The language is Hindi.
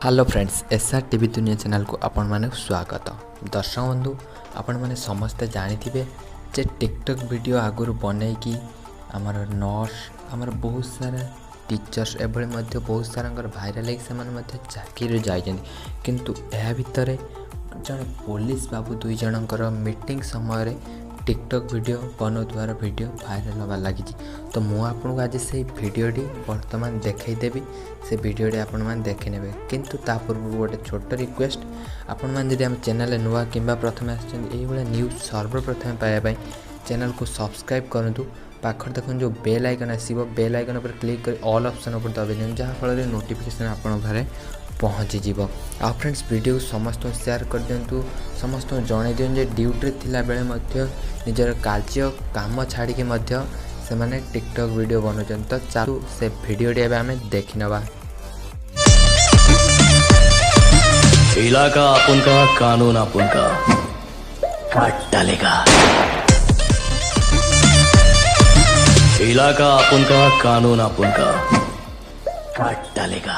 हेलो फ्रेंड्स एसआर टीवी दुनिया चैनल को आपण माने स्वागत। दर्शक बंधु आपण माने समस्ते जानिथिबे जे टिकटॉक वीडियो आगुरु बनै कि आमर नर्स आमर बहुत सारा टीचर्स एभली मध्य बहुत सारा भाइराल है से माने चाकरी जाइछन किंतु एहा भितरे जने पुलिस बाबू दुई जनकर मीटिंग समय टिकटॉक वीडियो बनौद्वार वीडियो भाइराल होगा लगी। तो मुझे आपको आज से भिडटी बर्तमान देखईदेवी से भिडटी आपण मैंने देखी ने किंतु ता पूर्व गोटे छोट रिक्वेस्ट आपण मैंने जब आम चैनल नुआ कि प्रथम आसो न्यूज सर्वप्रथम पाइबा चैनल को सब्सक्राइब करूँ। पाखर देखो जो बेल आइकन आसो बेल आइकन पर क्लिक कर ऑल ऑप्शन पर दबे दिन जहाँफल नोटिफिकेशन आपण घरे पहुँचीज। आ फ्रेंड्स वीडियो समस्त शेयर कर दिंतु समस्त जन दिए ड्यूटी थिला बेले निजर कार्य काम छाड़ी से माने टिकटॉक वीडियो बनाऊँ। तो चालू से वीडियो आम देखी नवा। इलाका अपन का कानून अपन का काट डालेगा। इलाका अपन का कानून अपन का काट डालेगा।